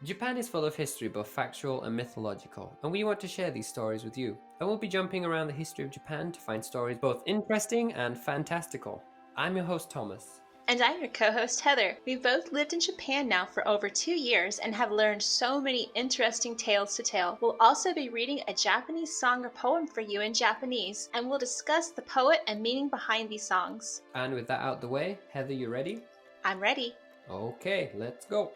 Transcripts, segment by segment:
Japan is full of history, both factual and mythological, and we want to share these stories with you. And we'll be jumping around the history of Japan to find stories both interesting and fantastical. I'm your host, Thomas. And I'm your co-host, Heather. We've both lived in Japan now for over 2 years and have learned so many interesting tales to tell. We'll also be reading a Japanese song or poem for you in Japanese, and we'll discuss the poet and meaning behind these songs. And with that out the way, Heather, you ready? I'm ready. Okay, let's go.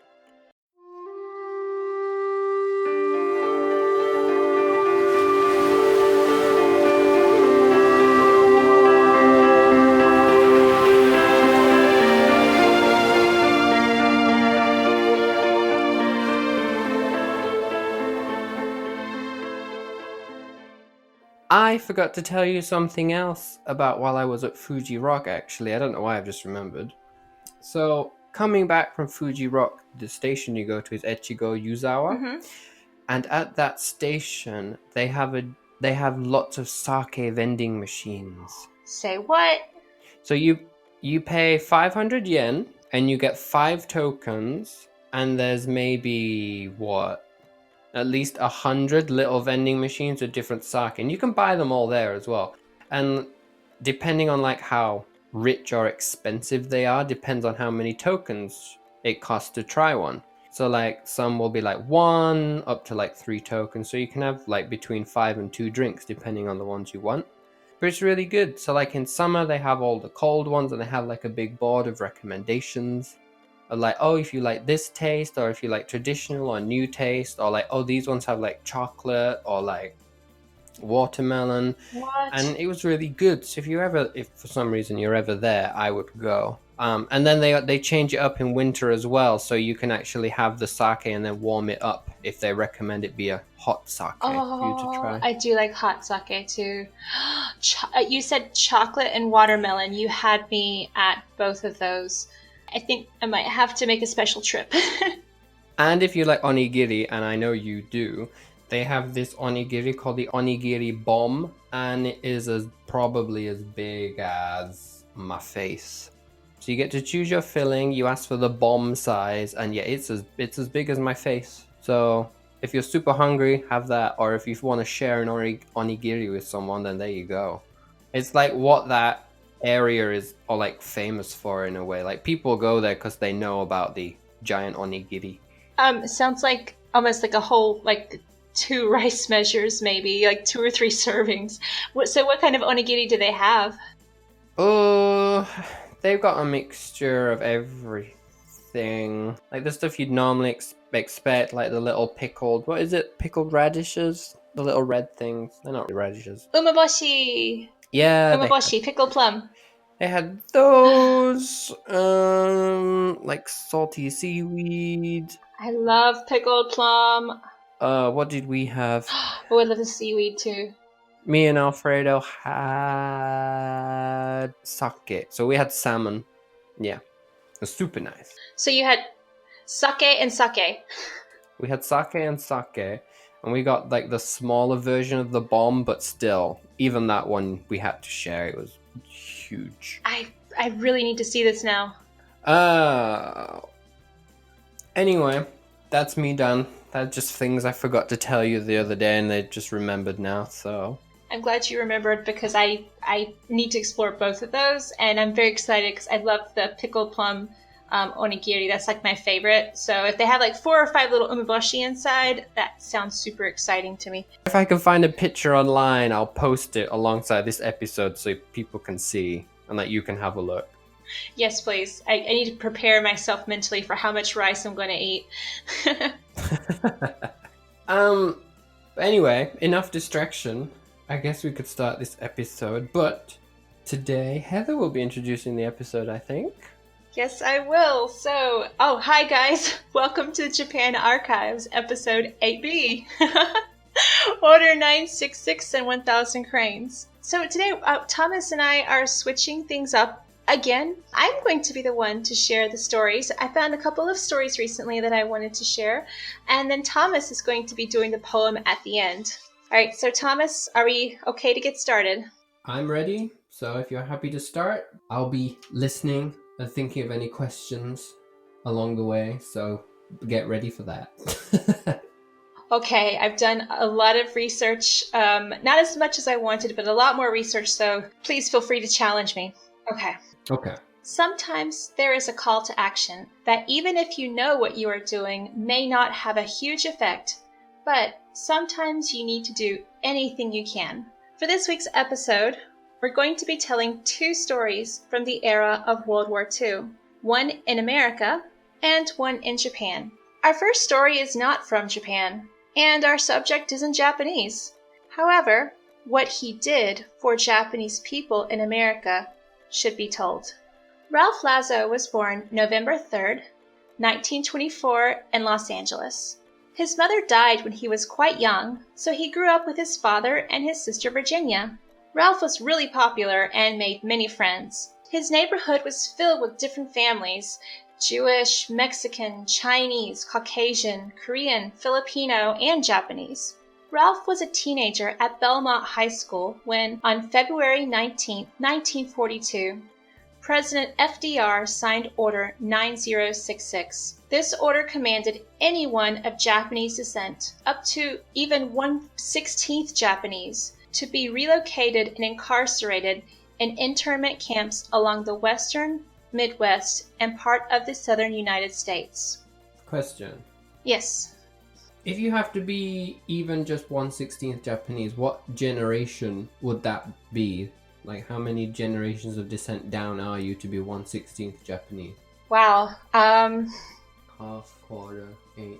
I forgot to tell you something else about while I was at Fuji Rock, actually. I don't know why, I've just remembered. So, coming back from Fuji Rock, the station you go to is Echigo Yuzawa. And at that station, they have lots of sake vending machines. Say what? So you pay 500 yen and you get 5 tokens, and there's maybe at least 100 little vending machines with different sake, and you can buy them all there as well. And depending on like how rich or expensive they are, depends on how many tokens it costs to try one. So like some will be like 1 up to like 3 tokens, so you can have like between 5 and 2 drinks depending on the ones you want. But it's really good. So like in summer they have all the cold ones, and they have like a big board of recommendations. Like, oh, if you like this taste, or if you like traditional or new taste, or like, oh, these ones have like chocolate or like watermelon. What? And it was really good. So if for some reason you're ever there, I would go. And then they change it up in winter as well, so you can actually have the sake and then warm it up if they recommend it be a hot sake for you to try. I do like hot sake too. You said chocolate and watermelon. You had me at both of those. I think I might have to make a special trip. And if you like onigiri, and I know you do, they have this onigiri called the onigiri bomb, and it is probably as big as my face. So you get to choose your filling, you ask for the bomb size, and yeah, it's as big as my face. So if you're super hungry, have that, or if you want to share an onigiri with someone, then there you go. It's like what that area is or like famous for in a way. Like people go there because they know about the giant onigiri. Sounds like almost like a whole, like 2 rice measures, maybe like 2 or 3 servings. So what kind of onigiri do they have? Oh, they've got a mixture of everything. Like the stuff you'd normally expect, like the little pickled, what is it? Pickled radishes? The little red things. They're not radishes. Umeboshi! Yeah, Umeboshi, pickled plum. they had those, like salty seaweed. I love pickled plum. What did we have? Oh, I love the seaweed too. Me and Alfredo had sake. So we had salmon. Yeah, it was super nice. So you had sake and sake. We had sake and sake, and we got like the smaller version of the bomb, but still, even that one we had to share. It was huge. I really need to see this now. Anyway, that's me done. That's just things I forgot to tell you the other day, and they just remembered now, so... I'm glad you remembered, because I need to explore both of those, and I'm very excited because I love the pickled plum onigiri. That's like my favorite. So if they have like 4 or 5 little umeboshi inside, that sounds super exciting to me. If I can find a picture online, I'll post it alongside this episode so people can see and that you can have a look. Yes, please. I need to prepare myself mentally for how much rice I'm going to eat. Anyway, enough distraction. I guess we could start this episode, but today Heather will be introducing the episode, I think. Yes, I will. So, hi guys. Welcome to Japan Archives, episode 8B. Order 966 and 1000 cranes. So today, Thomas and I are switching things up again. I'm going to be the one to share the stories. I found a couple of stories recently that I wanted to share, and then Thomas is going to be doing the poem at the end. All right, so Thomas, are we okay to get started? I'm ready, so if you're happy to start, I'll be listening and thinking of any questions along the way, so get ready for that. Okay, I've done a lot of research, not as much as I wanted, but a lot more research, so please feel free to challenge me. Okay. Okay. Sometimes there is a call to action that even if you know what you are doing may not have a huge effect, but sometimes you need to do anything you can. For this week's episode, we're going to be telling two stories from the era of World War II, one in America and one in Japan. Our first story is not from Japan, and our subject isn't Japanese. However, what he did for Japanese people in America should be told. Ralph Lazo was born November 3rd, 1924 in Los Angeles. His mother died when he was quite young, so he grew up with his father and his sister Virginia. Ralph was really popular and made many friends. His neighborhood was filled with different families: Jewish, Mexican, Chinese, Caucasian, Korean, Filipino, and Japanese. Ralph was a teenager at Belmont High School when, on February 19, 1942, President FDR signed Order 9066. This order commanded anyone of Japanese descent, up to even 1/16th Japanese, to be relocated and incarcerated in internment camps along the western, Midwest, and part of the southern United States. Question. Yes. If you have to be even just 1/16th Japanese, what generation would that be? Like, how many generations of descent down are you to be 1/16th Japanese? Wow. Half, quarter, 8.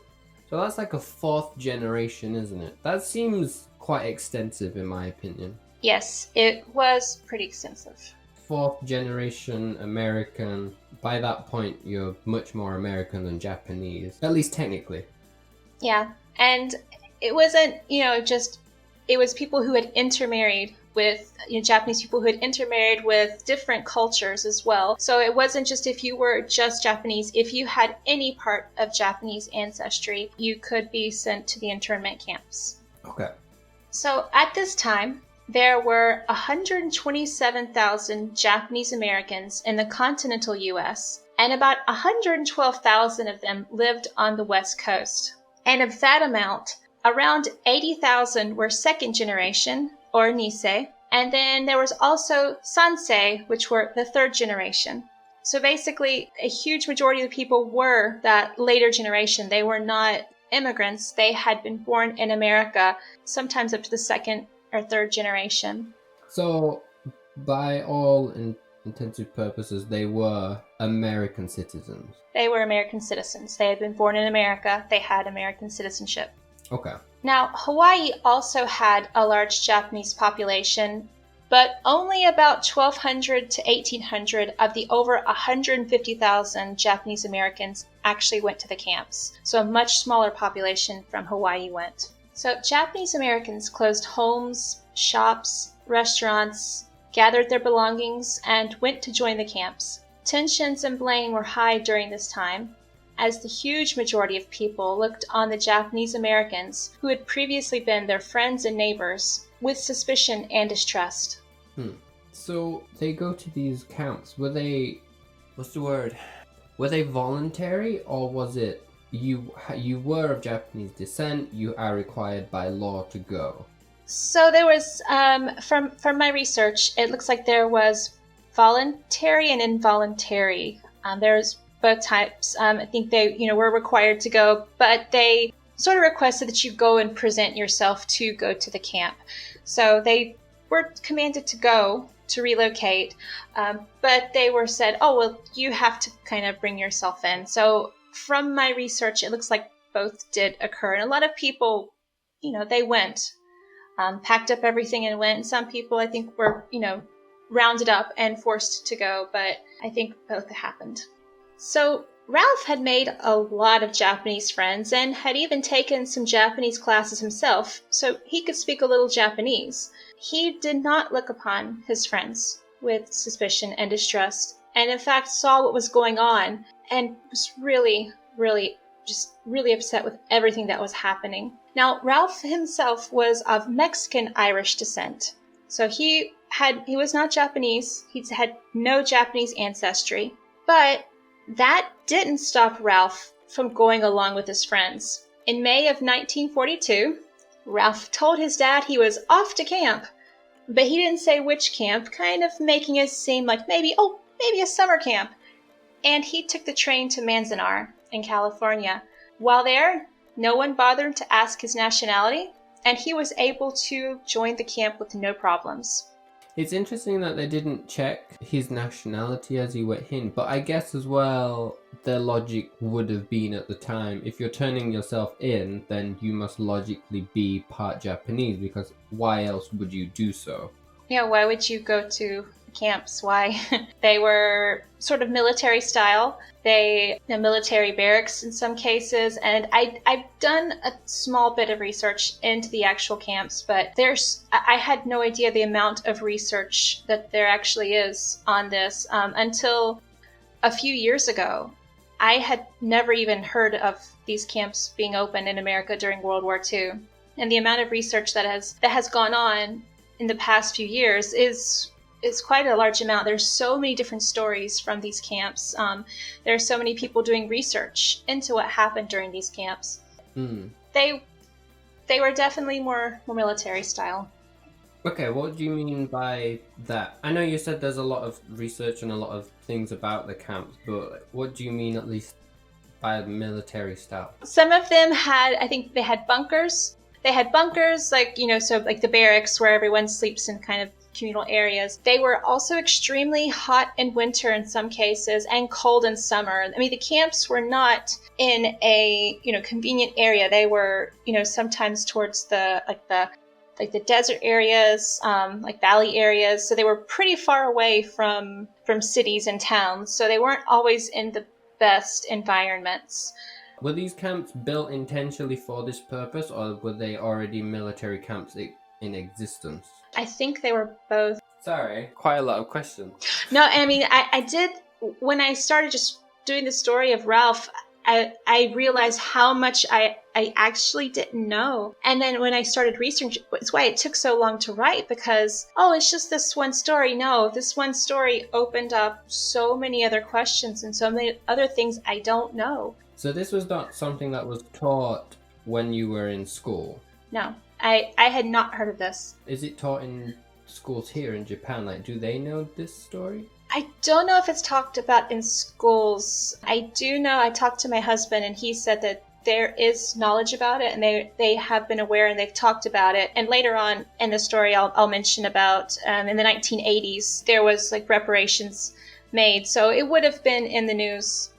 So that's like a 4th generation, isn't it? That seems quite extensive in my opinion. Yes, it was pretty extensive. 4th generation American. By that point, you're much more American than Japanese. At least technically. Yeah, and it wasn't, it was people who had intermarried with, Japanese people who had intermarried with different cultures as well. So it wasn't just if you were just Japanese. If you had any part of Japanese ancestry, you could be sent to the internment camps. Okay. So at this time, there were 127,000 Japanese Americans in the continental U.S., and about 112,000 of them lived on the West Coast. And of that amount, around 80,000 were second generation, or Nisei, and then there was also Sansei, which were the third generation. So basically, a huge majority of the people were that later generation. They were not immigrants. They had been born in America, sometimes up to the second or third generation. So, by all intensive purposes, they were American citizens. They were American citizens. They had been born in America. They had American citizenship. Okay. Now, Hawaii also had a large Japanese population, but only about 1,200 to 1,800 of the over 150,000 Japanese Americans actually went to the camps. So a much smaller population from Hawaii went. So Japanese Americans closed homes, shops, restaurants, gathered their belongings, and went to join the camps. Tensions and blame were high during this time, as the huge majority of people looked on the Japanese Americans, who had previously been their friends and neighbors, with suspicion and distrust. So they go to these camps. Were they, were they voluntary, or was it you were of Japanese descent, you are required by law to go? So there was, from my research, it looks like there was voluntary and involuntary. There's both types. I think they, were required to go, but they sort of requested that you go and present yourself to go to the camp. So they were commanded to go, to relocate, but they were said, oh, well, you have to kind of bring yourself in. So from my research, it looks like both did occur. And a lot of people, they went, packed up everything and went. And some people, I think, were, rounded up and forced to go, but I think both happened. So Ralph had made a lot of Japanese friends and had even taken some Japanese classes himself, so he could speak a little Japanese. He did not look upon his friends with suspicion and distrust, and in fact saw what was going on and was really upset with everything that was happening. Now, Ralph himself was of Mexican-Irish descent, so he was not Japanese. He had no Japanese ancestry, but that didn't stop Ralph from going along with his friends. In May of 1942, Ralph told his dad he was off to camp, but he didn't say which camp, kind of making it seem like maybe a summer camp. And he took the train to Manzanar in California. While there, no one bothered to ask his nationality, and he was able to join the camp with no problems. It's interesting that they didn't check his nationality as he went in, but I guess as well, their logic would have been at the time, if you're turning yourself in, then you must logically be part Japanese, because why else would you do so? Yeah, why would you go to camps? Why? They were sort of military style. Military barracks in some cases, and I've done a small bit of research into the actual camps, but I had no idea the amount of research that there actually is on this until a few years ago. I had never even heard of these camps being open in America during World War II, and the amount of research that has gone on in the past few years is quite a large amount. There's so many different stories from these camps. There are so many people doing research into what happened during these camps. They were definitely more military style. Okay, what do you mean by that? I know you said there's a lot of research and a lot of things about the camps, but what do you mean at least by military style? Some of them I think they had bunkers. They had bunkers, like the barracks where everyone sleeps in kind of communal areas. They were also extremely hot in winter in some cases and cold in summer. I mean, the camps were not in a convenient area. They were sometimes towards the desert areas, like valley areas. So they were pretty far away from cities and towns. So they weren't always in the best environments. Were these camps built intentionally for this purpose, or were they already military camps in existence? I think they were both. Sorry, quite a lot of questions. No, I mean, I did, when I started just doing the story of Ralph, I realized how much I actually didn't know. And then when I started researching, it's why it took so long to write, because, it's just this one story. No, this one story opened up so many other questions and so many other things I don't know. So this was not something that was taught when you were in school? No, I had not heard of this. Is it taught in schools here in Japan? Like, do they know this story? I don't know if it's talked about in schools. I do know, I talked to my husband and he said that there is knowledge about it and they have been aware and they've talked about it. And later on in the story, I'll mention about in the 1980s, there was like reparations made. So it would have been in the news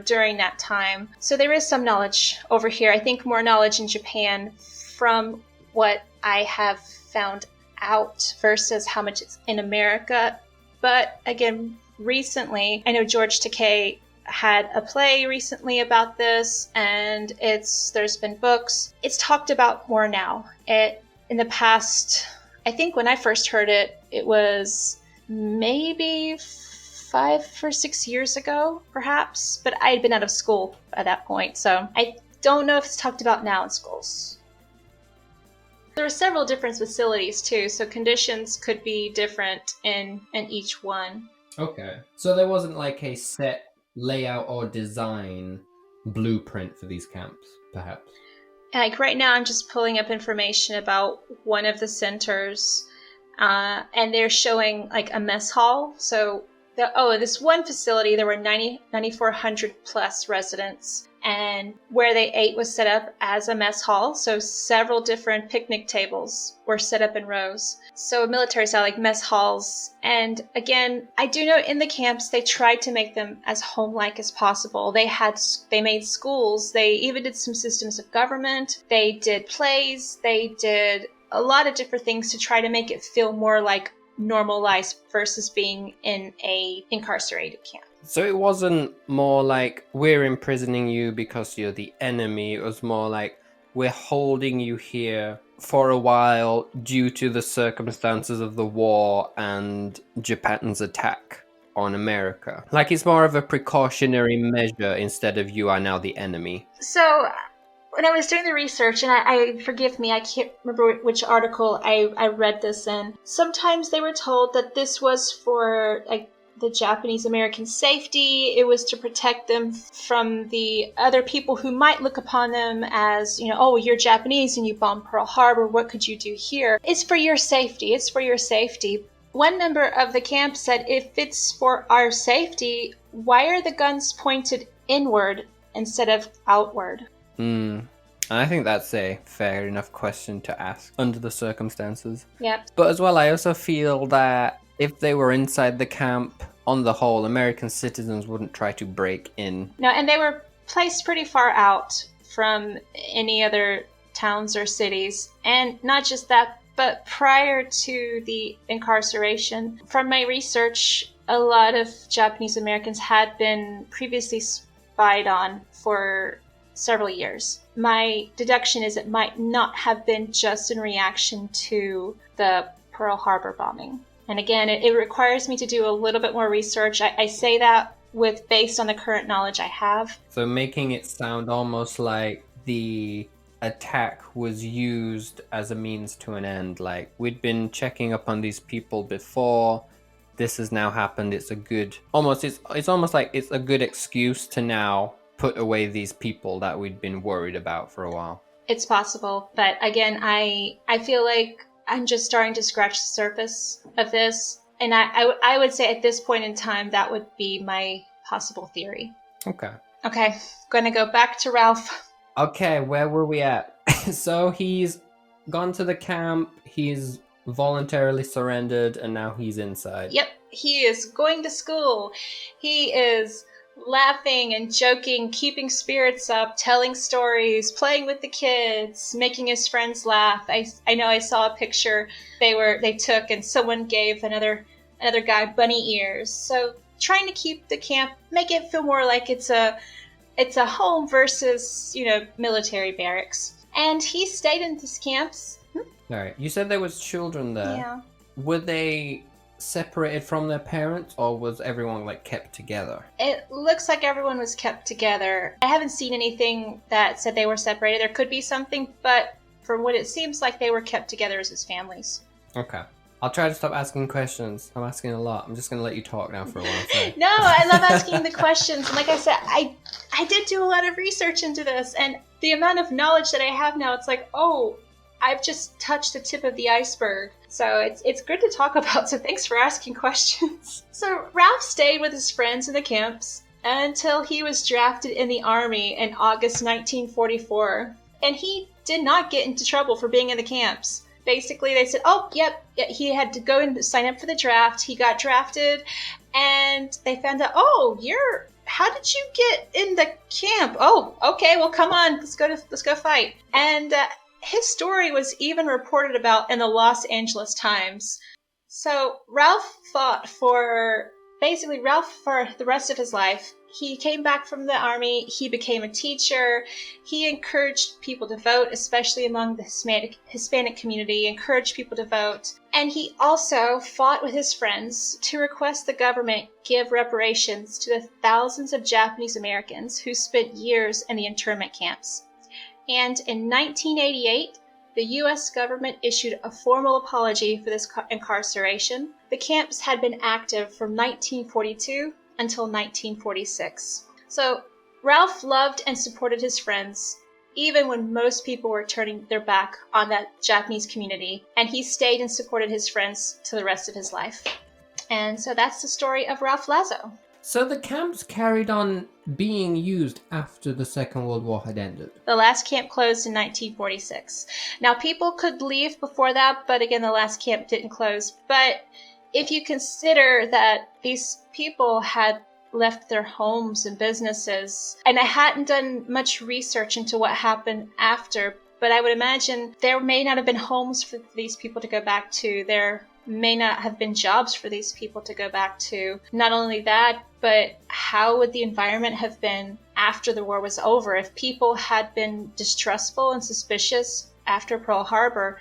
during that time. So there is some knowledge over here. I think more knowledge in Japan from what I have found out versus how much it's in America. But again, recently, I know George Takei had a play recently about this, and there's been books. It's talked about more now. In the past, I think when I first heard it, it was maybe 5 or 6 years ago, perhaps, but I had been out of school at that point, so I don't know if it's talked about now in schools. There were several different facilities too, so conditions could be different in each one. Okay, so there wasn't like a set layout or design blueprint for these camps, perhaps? Like right now, I'm just pulling up information about one of the centers, and they're showing like a mess hall. So this one facility, there were 9,400 plus residents, and where they ate was set up as a mess hall. So several different picnic tables were set up in rows. So military style, like mess halls. And again, I do know in the camps, they tried to make them as home-like as possible. They made schools. They even did some systems of government. They did plays. They did a lot of different things to try to make it feel more like normal life versus being in a incarcerated camp. So it wasn't more like we're imprisoning you because you're the enemy. It was more like we're holding you here for a while due to the circumstances of the war and Japan's attack on America. Like it's more of a precautionary measure instead of you are now the enemy. So when I was doing the research, and I forgive me, I can't remember which article I read this in. Sometimes they were told that this was for like the Japanese American safety. It was to protect them from the other people who might look upon them as, oh, you're Japanese and you bombed Pearl Harbor. What could you do here? It's for your safety. It's for your safety. One member of the camp said, if it's for our safety, why are the guns pointed inward instead of outward? I think that's a fair enough question to ask under the circumstances. Yep. But as well, I also feel that if they were inside the camp, on the whole, American citizens wouldn't try to break in. No, and they were placed pretty far out from any other towns or cities. And not just that, but prior to the incarceration, from my research, a lot of Japanese Americans had been previously spied on for several years. My deduction is it might not have been just in reaction to the Pearl Harbor bombing. And again, it requires me to do a little bit more research. I say that based on the current knowledge I have. So making it sound almost like the attack was used as a means to an end. Like, we'd been checking up on these people before. This has now happened. It's almost like it's a good excuse to now put away these people that we'd been worried about for a while. It's possible, but again, I feel like I'm just starting to scratch the surface of this, and I would say at this point in time that would be my possible theory. Okay, going to go back to Ralph. Okay, where were we at? So he's gone to the camp, he's voluntarily surrendered, and now he's inside. Yep, he is going to school. He is laughing and joking, keeping spirits up, telling stories, playing with the kids, making his friends laugh. I know I saw a picture they took and someone gave another guy bunny ears. So trying to keep the camp, make it feel more like it's a home versus, military barracks. And he stayed in these camps. All right, you said there was children there. Yeah. Were they separated from their parents, or was everyone kept together? It looks like everyone was kept together. I haven't seen anything that said they were separated. There could be something, but from what it seems like, they were kept together as his families. Okay. I'll try to stop asking questions. I'm asking a lot. I'm just going to let you talk now for a while. So. No, I love asking the questions. And like I said, I did do a lot of research into this, and the amount of knowledge that I have now, it's like, oh, I've just touched the tip of the iceberg. So it's good to talk about, so thanks for asking questions. So Ralph stayed with his friends in the camps until he was drafted in the Army in August 1944. And he did not get into trouble for being in the camps. Basically, they said, oh, yep, he had to go and sign up for the draft. He got drafted, and they found out, oh, how did you get in the camp? Oh, okay, well, come on, let's go fight. And his story was even reported about in the Los Angeles Times. So Ralph fought for the rest of his life. He came back from the Army. He became a teacher. He encouraged people to vote, especially among the Hispanic community, encouraged people to vote. And he also fought with his friends to request the government give reparations to the thousands of Japanese Americans who spent years in the internment camps. And in 1988, the U.S. government issued a formal apology for this incarceration. The camps had been active from 1942 until 1946. So Ralph loved and supported his friends, even when most people were turning their back on that Japanese community, and he stayed and supported his friends to the rest of his life. And so that's the story of Ralph Lazo. So the camps carried on being used after the Second World War had ended? The last camp closed in 1946. Now, people could leave before that, but again, the last camp didn't close. But if you consider that these people had left their homes and businesses, and I hadn't done much research into what happened after, but I would imagine there may not have been homes for these people to go back to. There may not have been jobs for these people to go back to. Not only that, but how would the environment have been after the war was over? If people had been distrustful and suspicious after Pearl Harbor,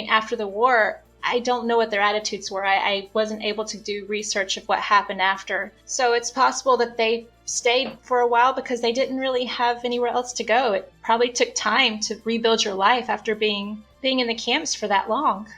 after the war, I don't know what their attitudes were. I wasn't able to do research of what happened after. So it's possible that they stayed for a while because they didn't really have anywhere else to go. It probably took time to rebuild your life after being in the camps for that long.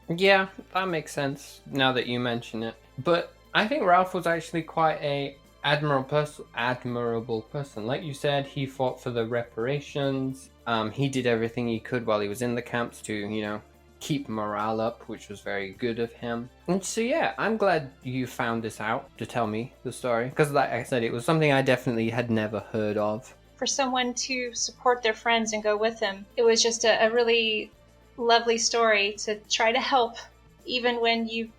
Yeah, that makes sense now that you mention it. But I think Ralph was actually quite a admirable person. Like you said, he fought for the reparations. He did everything he could while he was in the camps to, keep morale up, which was very good of him. And so yeah, I'm glad you found this out to tell me the story, because like I said, it was something I definitely had never heard of. For someone to support their friends and go with them, it was just a really lovely story to try to help, even when you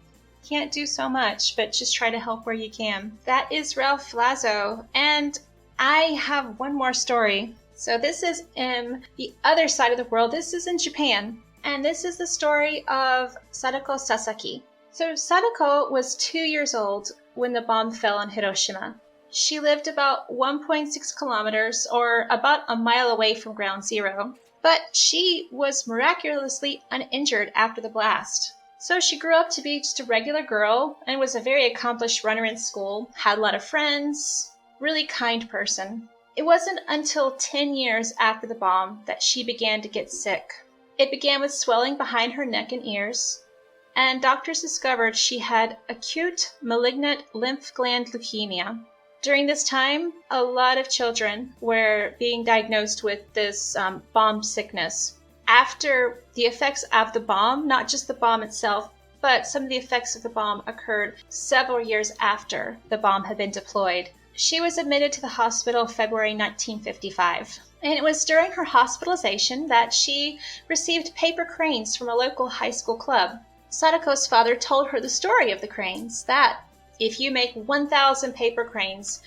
can't do so much, but just try to help where you can. That is Ralph Lazo, and I have one more story. So this is in the other side of the world. This is in Japan, and this is the story of Sadako Sasaki. So Sadako was 2 years old when the bomb fell on Hiroshima. She lived about 1.6 kilometers, or about a mile away from ground zero, but she was miraculously uninjured after the blast. So she grew up to be just a regular girl and was a very accomplished runner in school, had a lot of friends, really kind person. It wasn't until 10 years after the bomb that she began to get sick. It began with swelling behind her neck and ears, and doctors discovered she had acute malignant lymph gland leukemia. During this time, a lot of children were being diagnosed with this bomb sickness. After the effects of the bomb, not just the bomb itself, but some of the effects of the bomb occurred several years after the bomb had been deployed. She was admitted to the hospital February 1955. And it was during her hospitalization that she received paper cranes from a local high school club. Sadako's father told her the story of the cranes, that if you make 1,000 paper cranes,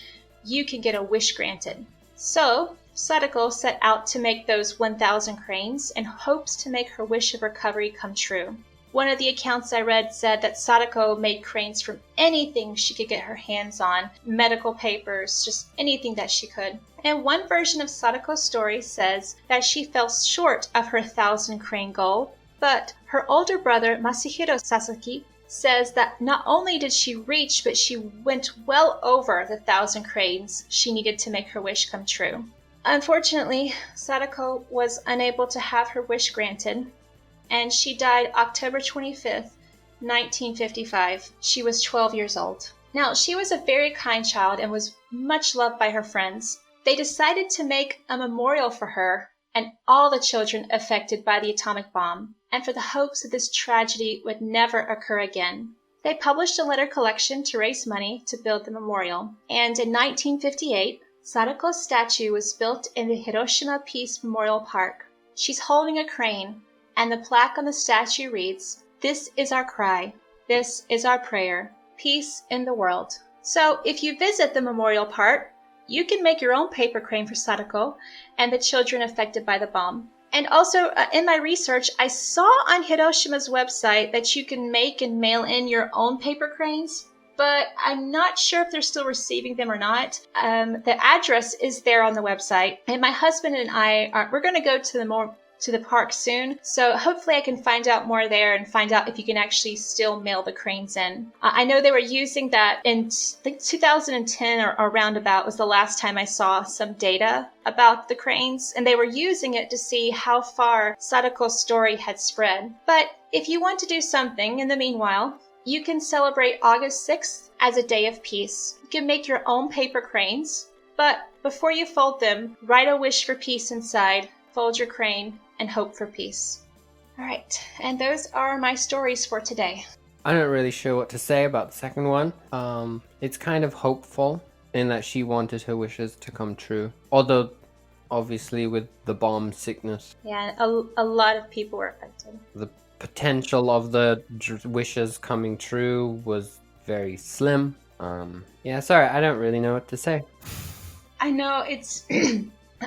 you can get a wish granted. So Sadako set out to make those 1,000 cranes in hopes to make her wish of recovery come true. One of the accounts I read said that Sadako made cranes from anything she could get her hands on, medical papers, just anything that she could. And one version of Sadako's story says that she fell short of her 1,000 crane goal, but her older brother Masahiro Sasaki says that not only did she reach, but she went well over the 1,000 cranes she needed to make her wish come true. Unfortunately, Sadako was unable to have her wish granted, and she died October 25th, 1955. She was 12 years old. Now, she was a very kind child and was much loved by her friends. They decided to make a memorial for her and all the children affected by the atomic bomb, and for the hopes that this tragedy would never occur again. They published a letter collection to raise money to build the memorial, and in 1958, Sadako's statue was built in the Hiroshima Peace Memorial Park. She's holding a crane, and the plaque on the statue reads, "This is our cry. This is our prayer. Peace in the world." So if you visit the memorial park, you can make your own paper crane for Sadako and the children affected by the bomb. And also, in my research, I saw on Hiroshima's website that you can make and mail in your own paper cranes, but I'm not sure if they're still receiving them or not. The address is there on the website, and my husband and we're going to go to the park soon, so hopefully I can find out more there and find out if you can actually still mail the cranes in. I know they were using that in, I think 2010 or roundabout was the last time I saw some data about the cranes, and they were using it to see how far Sadako's story had spread. But if you want to do something in the meanwhile, you can celebrate August 6th as a day of peace. You can make your own paper cranes, but before you fold them, write a wish for peace inside, fold your crane, and hope for peace. All right, and those are my stories for today. I'm not really sure what to say about the second one. It's kind of hopeful in that she wanted her wishes to come true. Although, obviously, with the bomb sickness. Yeah, a lot of people were affected. The potential of the wishes coming true was very slim. Sorry, I don't really know what to say. I know, it's...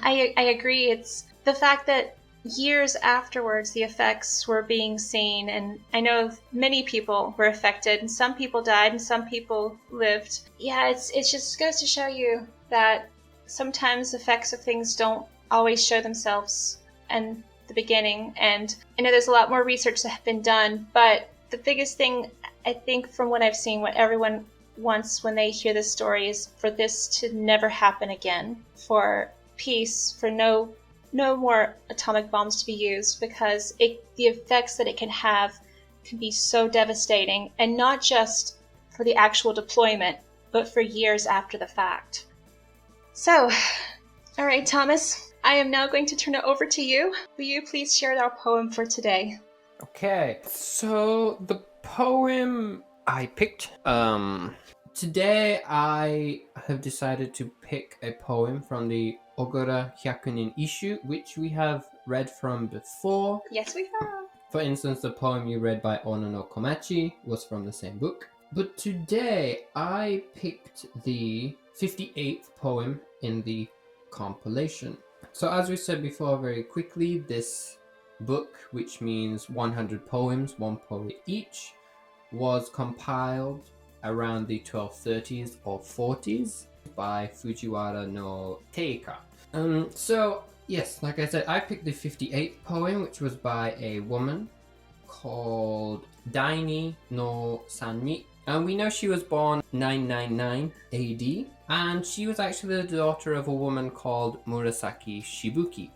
I agree. It's the fact that years afterwards the effects were being seen, and I know many people were affected, and some people died and some people lived. Yeah, it just goes to show you that sometimes effects of things don't always show themselves in the beginning, and I know there's a lot more research that has been done, but the biggest thing I think from what I've seen, what everyone wants when they hear this story is for this to never happen again, for peace, for no more atomic bombs to be used, because the effects that it can have can be so devastating, and not just for the actual deployment, but for years after the fact. So, all right, Thomas, I am now going to turn it over to you. Will you please share our poem for today? Okay, so the poem I picked, today I have decided to pick a poem from the Ogura Hyakunin issue, which we have read from before. Yes, we have. For instance, the poem you read by Ono no Komachi was from the same book. But today I picked the 58th poem in the compilation. So as we said before, very quickly, this book, which means 100 poems, one poet each, was compiled around the 1230s or 40s by Fujiwara no Teika. So yes, like I said, I picked the 58th poem, which was by a woman called Daini Sanmi. And we know she was born 999 AD, and she was actually the daughter of a woman called Murasaki Shibuki.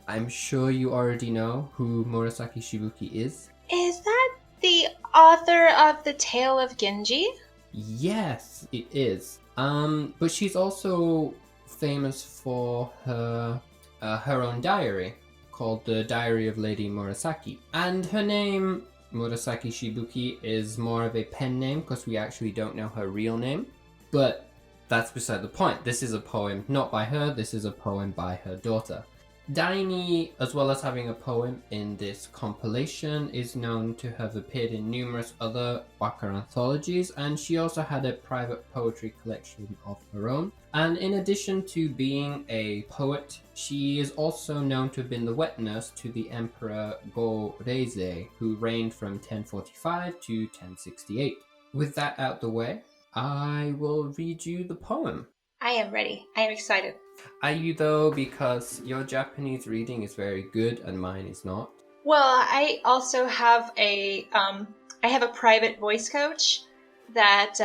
I'm sure you already know who Murasaki Shibuki is. Is that the author of The Tale of Genji? Yes, it is. But she's also famous for her own diary called The Diary of Lady Murasaki. And her name, Murasaki Shibuki, is more of a pen name because we actually don't know her real name. But that's beside the point. This is a poem not by her, this is a poem by her daughter. Daini, as well as having a poem in this compilation, is known to have appeared in numerous other waka anthologies, and she also had a private poetry collection of her own. And in addition to being a poet, she is also known to have been the wet nurse to the Emperor Go-Reizei, who reigned from 1045 to 1068. With that out the way, I will read you the poem. I am ready. I am excited. Are you though? Because your Japanese reading is very good and mine is not. Well, I also have I have a private voice coach that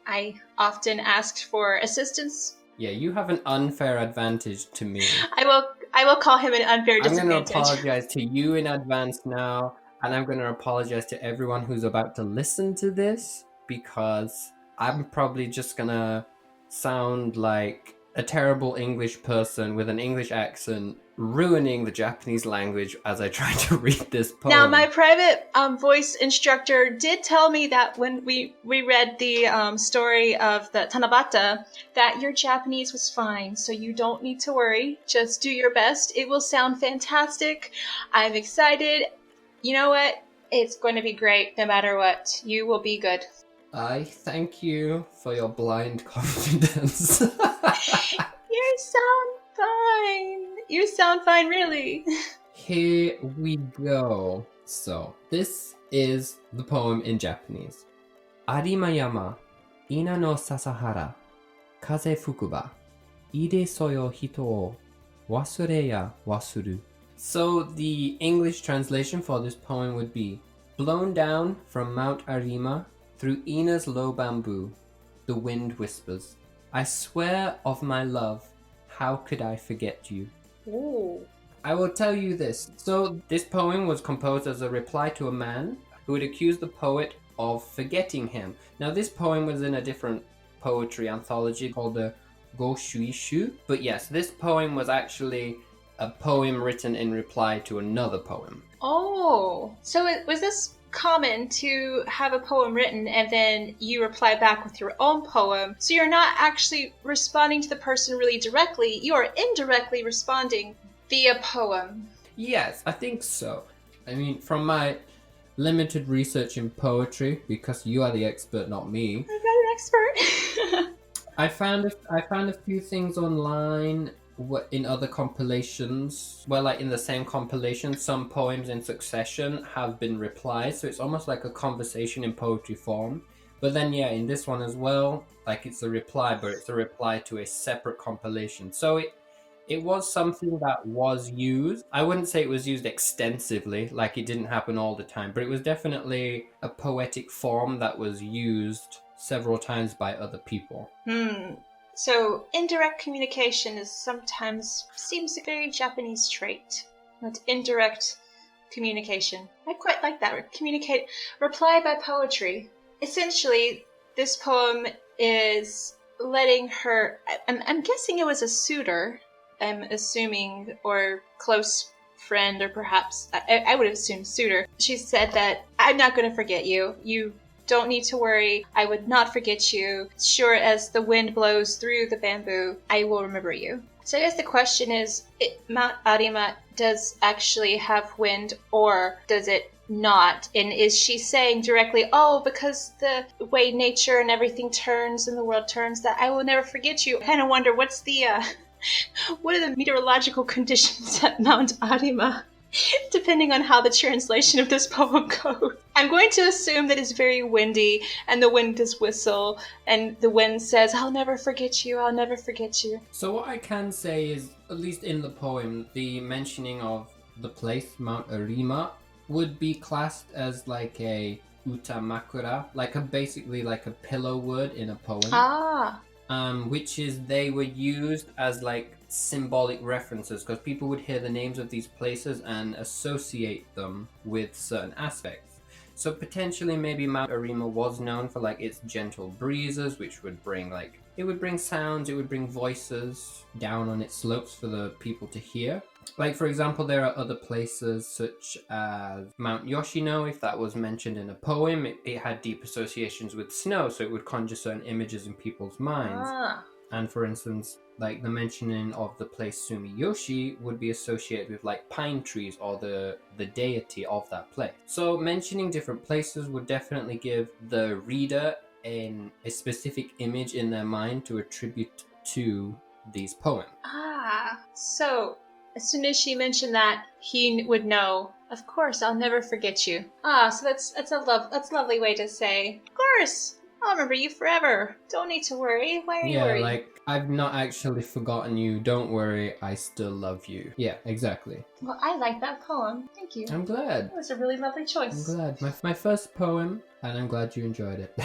I often asked for assistance. Yeah, you have an unfair advantage to me. I will call him an unfair disadvantage. I'm going to apologize to you in advance now, and I'm going to apologize to everyone who's about to listen to this, because I'm probably just going to sound like a terrible English person with an English accent, ruining the Japanese language as I try to read this poem. Now, my private voice instructor did tell me that when we read the story of the Tanabata, that your Japanese was fine, so you don't need to worry. Just do your best. It will sound fantastic. I'm excited. You know what? It's going to be great no matter what. You will be good. I thank you for your blind confidence. You sound fine. You sound fine, really. Here we go. So, this is the poem in Japanese. Arima yama, ina no sasahara, kaze fukuba, ide soyo hito o wasure ya wasuru. So, the English translation for this poem would be, blown down from Mount Arima, through Ina's low bamboo, the wind whispers, I swear of my love, how could I forget you? Ooh. I will tell you this. So this poem was composed as a reply to a man who had accused the poet of forgetting him. Now this poem was in a different poetry anthology called the Go Shuishu. But yes, this poem was actually a poem written in reply to another poem. Oh, so was this common to have a poem written and then you reply back with your own poem? So you're not actually responding to the person really directly, you are indirectly responding via poem. Yes, I think so. I mean, from my limited research in poetry, because you are the expert, not me. I'm not an expert. I found a few things online in other compilations. Well, like in the same compilation, some poems in succession have been replies, so it's almost like a conversation in poetry form. But then, yeah, in this one as well, like it's a reply, but it's a reply to a separate compilation. So it was something that was used. I wouldn't say it was used extensively, like it didn't happen all the time, but it was definitely a poetic form that was used several times by other people. So indirect communication sometimes seems a very Japanese trait. That indirect communication. I quite like that. Reply by poetry. Essentially, this poem is letting her, I'm guessing it was a suitor, I'm assuming, or close friend, or perhaps, I would assume suitor. She said that, I'm not going to forget you. You don't need to worry. I would not forget you. Sure as the wind blows through the bamboo, I will remember you. So I guess the question is, Mount Arima does actually have wind, or does it not? And is she saying directly, oh, because the way nature and everything turns and the world turns, that I will never forget you? I kind of wonder what are the meteorological conditions at Mount Arima, depending on how the translation of this poem goes. I'm going to assume that it's very windy, and the wind does whistle, and the wind says, I'll never forget you, I'll never forget you. So what I can say is, at least in the poem, the mentioning of the place, Mount Arima, would be classed as like a utamakura, basically like a pillow word in a poem. Which is, they were used as like symbolic references, because people would hear the names of these places and associate them with certain aspects. So potentially maybe Mount Arima was known for like its gentle breezes, which would bring it would bring sounds, it would bring voices down on its slopes for the people to hear. Like, for example, there are other places such as Mount Yoshino. If that was mentioned in a poem, it had deep associations with snow, so it would conjure certain images in people's minds. And for instance, like the mentioning of the place Sumiyoshi would be associated with like pine trees or the deity of that place. So mentioning different places would definitely give the reader a specific image in their mind to attribute to these poems. So as soon as she mentioned that, he would know, of course, I'll never forget you. So that's a lovely way to say, of course, I'll remember you forever. Don't need to worry. Why are you worried? Yeah, like, I've not actually forgotten you. Don't worry, I still love you. Yeah, exactly. Well, I like that poem. Thank you. I'm glad. It was a really lovely choice. I'm glad. My first poem, and I'm glad you enjoyed it.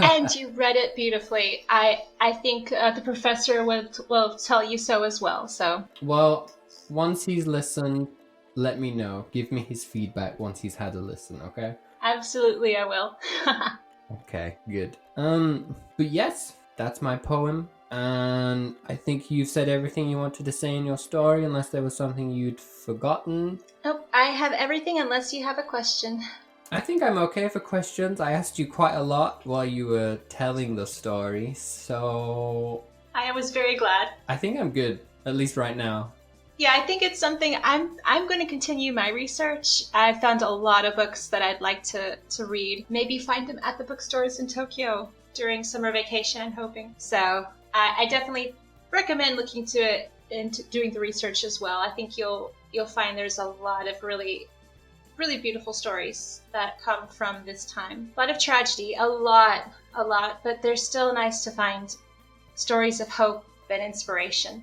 And you read it beautifully. I think the professor will tell you so as well. So. Well, once he's listened, let me know. Give me his feedback once he's had a listen, okay? Absolutely, I will. Okay, good. But yes, that's my poem. And I think you've said everything you wanted to say in your story, unless there was something you'd forgotten. Nope, I have everything unless you have a question. I think I'm okay for questions. I asked you quite a lot while you were telling the story, so... I was very glad. I think I'm good, at least right now. Yeah, I think it's something I'm going to continue my research. I've found a lot of books that I'd like to read. Maybe find them at the bookstores in Tokyo during summer vacation, I'm hoping. So I definitely recommend looking to it and doing the research as well. I think you'll find there's a lot of really, really beautiful stories that come from this time. A lot of tragedy, a lot, but they're still nice to find stories of hope and inspiration.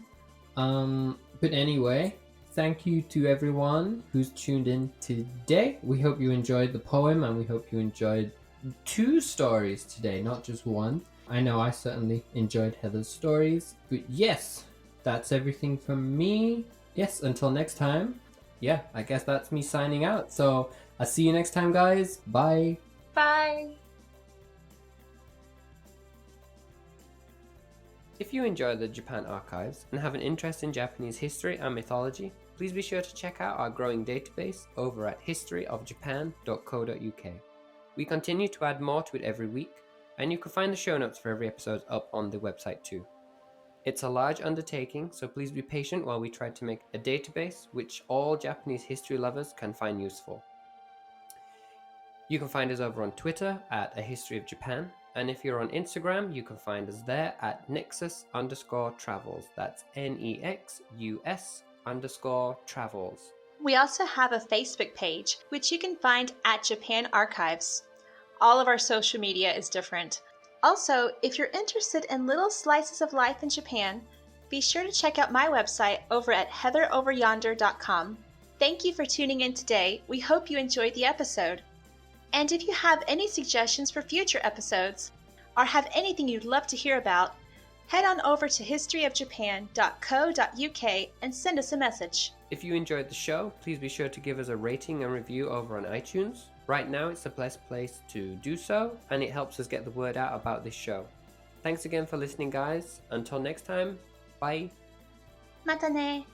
But anyway, thank you to everyone who's tuned in today. We hope you enjoyed the poem, and we hope you enjoyed 2 stories today, not just one. I know I certainly enjoyed Heather's stories. But yes, that's everything from me. Yes, until next time. Yeah, I guess that's me signing out. So I'll see you next time, guys. Bye. Bye. If you enjoy the Japan Archives and have an interest in Japanese history and mythology, please be sure to check out our growing database over at historyofjapan.co.uk. We continue to add more to it every week, and you can find the show notes for every episode up on the website too. It's a large undertaking, so please be patient while we try to make a database which all Japanese history lovers can find useful. You can find us over on Twitter at A History of Japan, and if you're on Instagram, you can find us there at nexus_travels. That's NEXUS_travels. We also have a Facebook page, which you can find at Japan Archives. All of our social media is different. Also, if you're interested in little slices of life in Japan, be sure to check out my website over at heatheroveryonder.com. Thank you for tuning in today. We hope you enjoyed the episode. And if you have any suggestions for future episodes, or have anything you'd love to hear about, head on over to historyofjapan.co.uk and send us a message. If you enjoyed the show, please be sure to give us a rating and review over on iTunes. Right now, it's the best place to do so, and it helps us get the word out about this show. Thanks again for listening, guys. Until next time, bye. またね。